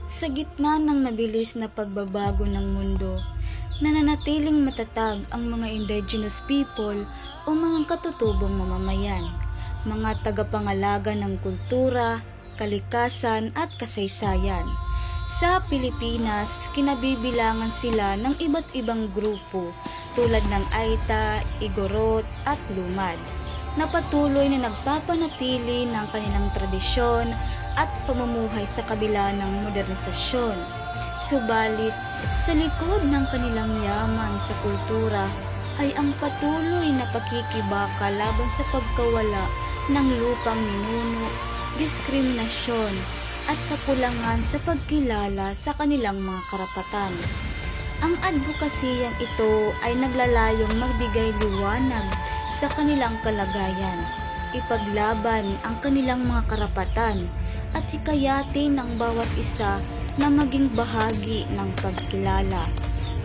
Sa gitna ng mabilis na pagbabago ng mundo, nananatiling matatag ang mga indigenous people o mga katutubong mamamayan, mga tagapangalaga ng kultura, kalikasan at kasaysayan. Sa Pilipinas, kinabibilangan sila ng iba't ibang grupo tulad ng Aita, Igorot at Lumad, na patuloy na nagpapanatili ng kanilang tradisyon at pamumuhay sa kabila ng modernisasyon. Subalit, sa likod ng kanilang yaman sa kultura ay ang patuloy na pakikibaka laban sa pagkawala ng lupang ninuno, diskriminasyon at kakulangan sa pagkilala sa kanilang mga karapatan. Ang advokasiyang ito ay naglalayong magbigay liwanag sa kanilang kalagayan, ipaglaban ang kanilang mga karapatan at hikayatin ng bawat isa na maging bahagi ng pagkilala,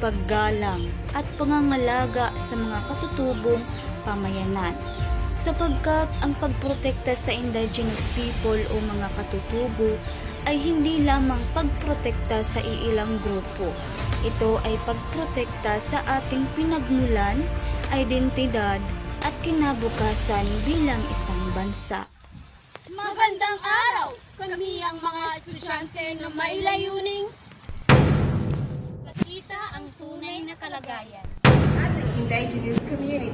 paggalang at pangangalaga sa mga katutubong pamayanan. Sapagkat ang pagprotekta sa indigenous people o mga katutubo ay hindi lamang pagprotekta sa iilang grupo. Ito ay pagprotekta sa ating pinagmulan, identidad at kinabukasan bilang isang bansa. Magandang araw! Kami ang mga estudyante na may layuning makita ang tunay na kalagayan at the indigenous community.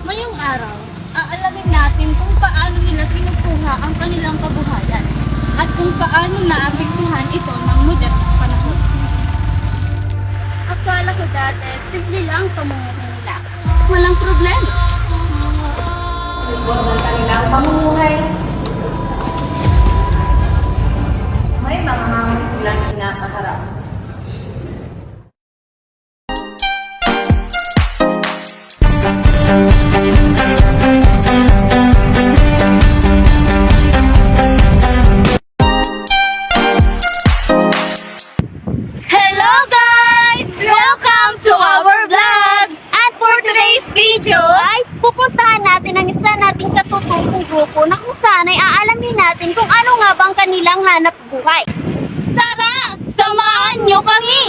Ngayong araw, aalamin natin kung paano nila kinukuha ang kanilang kabuhayan at kung paano naapektuhan ito ng modernong panahon. Akala ko dati, simple lang pamumuhay nila. Walang problema. Huwag ng kanilang pamumuhay. May mga hamon silang kinakaharap. Hello guys! Welcome to our vlog! At for today's video ay pupuntahan natin ang isa nating katutubong grupo na kung saan ay aalamin natin kung ano nga bang kanilang hanap buhay. Tara! Samahan nyo kami!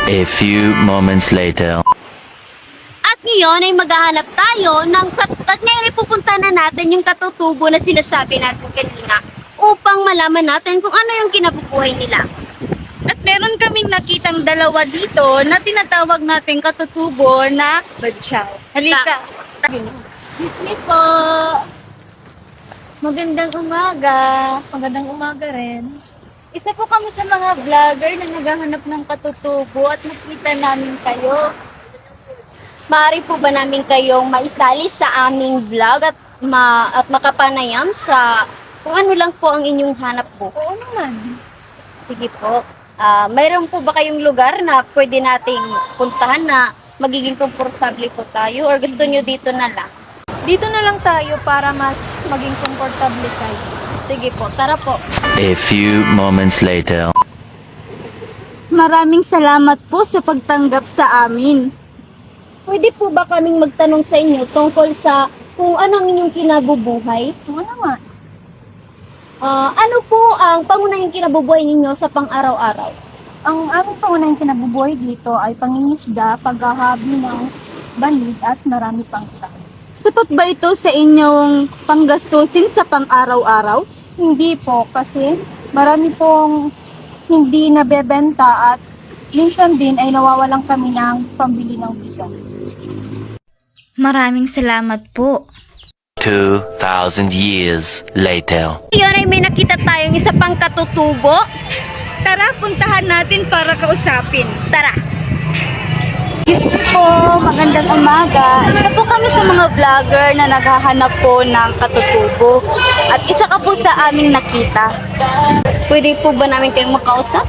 A few moments later. At ngayon ay maghahanap tayo ng at ngayon ay pupunta na natin yung katutubo na sinasabi natin kanina upang malaman natin kung ano yung kinabubuhay nila. At meron kaming nakitang dalawa dito na tinatawag nating katutubo na badyaw. Halika! Excuse me po. Magandang umaga! Magandang umaga rin. Isa po kami sa mga vlogger na naghahanap ng katutubo at nakita namin kayo. Maaari po ba namin kayong maisali sa aming vlog at makapanayam sa kung ano lang po ang inyong hanap po? Oo naman. Sige po. Mayroon po ba kayong lugar na pwede nating puntahan na magiging komportable po tayo or gusto nyo dito na lang? Dito na lang tayo para mas maging komportable kayo. Sige po, tara po. A few moments later. Maraming salamat po sa pagtanggap sa amin. Pwede po ba kaming magtanong sa inyo tungkol sa kung ano ang inyong kinabubuhay? Oo naman. Ano po ang pangunahing kinabubuhay ninyo sa pang-araw-araw? Ang aming pangunahing kinabubuhay dito ay pangingisda, paghahabi ng banig at marami pang iba. Sapat ba ito sa inyong panggastusin sa pang-araw-araw? Hindi po kasi marami pong hindi nabebenta at minsan din ay nawawalan kami ng pambili ng bigas. Maraming salamat po. 2,000 years later. Ngayon ay may nakita tayong isa pang katutubo. Tara, puntahan natin para kausapin. Tara! Po, magandang umaga. Isa po kami sa mga vlogger na naghahanap po ng katutubo. At isa ka po sa aming nakita. Pwede po ba namin kayong makausap?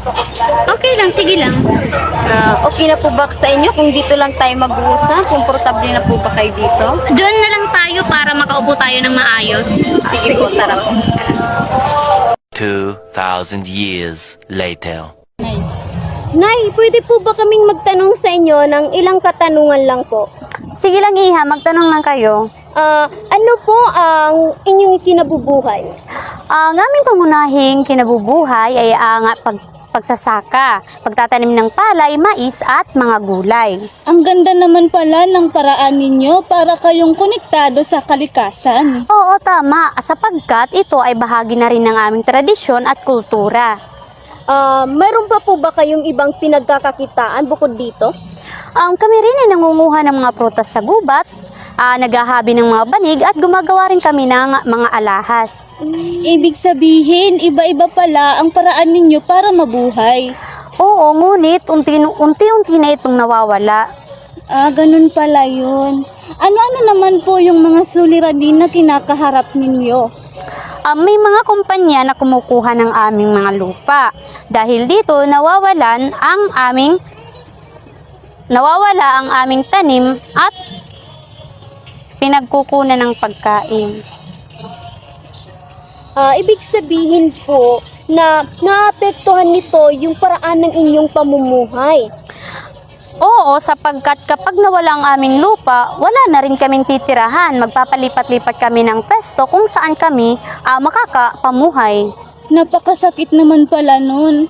Okay lang, sige lang. Okay na po ba sa inyo kung dito lang tayo mag-uusap? Komportable na po ba kayo dito? Doon na lang tayo para makaupo tayo ng maayos. Sige po, tara po. 2,000 2,000 years later. Nay, pwede po ba kaming magtanong sa inyo ng ilang katanungan lang po? Sige lang Iha, magtanong lang kayo. Ano po ang inyong kinabubuhay? Ang aming pangunahing kinabubuhay ay ang pagsasaka, pagtatanim ng palay, mais at mga gulay. Ang ganda naman pala ng paraan ninyo para kayong konektado sa kalikasan. Oo, tama, sapagkat ito ay bahagi na rin ng aming tradisyon at kultura. Mayroon pa po ba kayong ibang pinagkakakitaan bukod dito? Kami rin ay nangunguha ng mga prutas sa gubat, naghahabi ng mga banig at gumagawa rin kami ng mga alahas. Ibig sabihin, iba-iba pala ang paraan ninyo para mabuhay. Oo, ngunit unti-unti na itong nawawala. Ganun pala yun. Ano-ano naman po yung mga suliranin na kinakaharap ninyo? May mga kumpanya na kumukuha ng aming mga lupa. Dahil dito, nawawala ang aming tanim at pinagkukunan ng pagkain. Ibig sabihin po na naapektuhan nito yung paraan ng inyong pamumuhay. Oo, sapagkat kapag nawala ang aming lupa, wala na rin kaming titirahan. Magpapalipat-lipat kami ng pesto kung saan kami makakapamuhay. Napakasakit naman pala nun.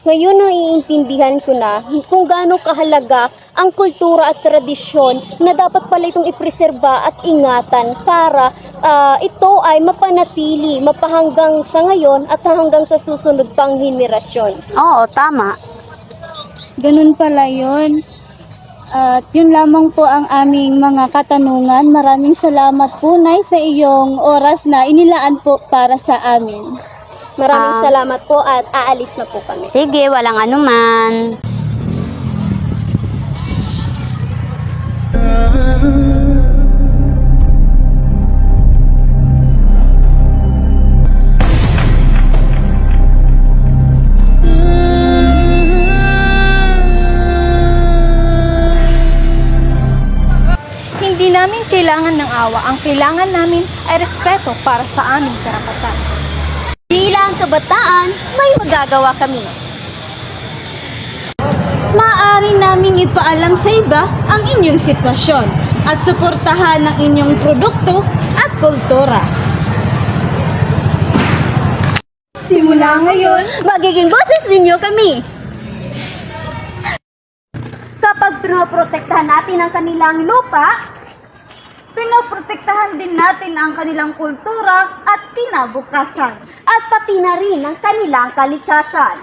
Ngayon naiintindihan ko na kung gaano kahalaga ang kultura at tradisyon na dapat pala itong ipreserba at ingatan para ito ay mapanatili, mapahanggang sa ngayon at hanggang sa susunod pang henerasyon. Oo, tama. Ganun pala yun. At yun lamang po ang aming mga katanungan. Maraming salamat po, Nay, sa iyong oras na inilaan po para sa amin. Maraming salamat po at aalis na po kami. Sige, walang anuman. Hindi namin kailangan ng awa. Ang kailangan namin ay respeto para sa aming karapatan. Bilang kabataan, may magagawa kami. Maaari naming ipaalam sa iba ang inyong sitwasyon at suportahan ang inyong produkto at kultura. Simula ngayon, Magiging boses ninyo kami. Kapag pinoprotektahan natin ang kanilang lupa, pinoprotektahan din natin ang kanilang kultura at kinabukasan. at pati na rin ang kanilang kalikasan.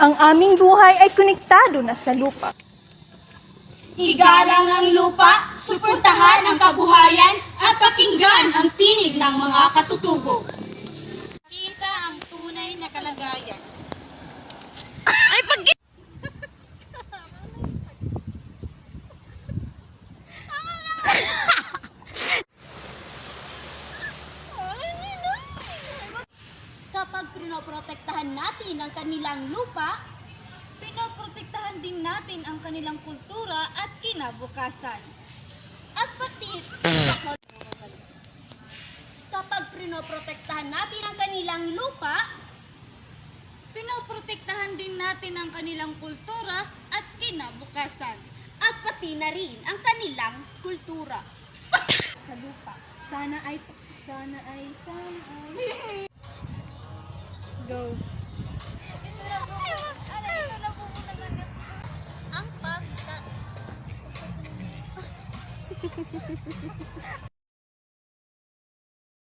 Ang aming buhay ay konektado na sa lupa. Igalang ang lupa, suportahan ang kabuhayan at pakinggan ang tinig ng mga katutubo. Kita ang tunay na kalagayan. Kapag pinoprotektahan natin ang kanilang lupa, Pinoprotektahan din natin ang kanilang kultura at kinabukasan. at pati kapag pinoprotektahan natin ang kanilang lupa, Pinoprotektahan din natin ang kanilang kultura at kinabukasan. at pati na rin ang kanilang kultura. Sa lupa. Sana ay Go. Ang pag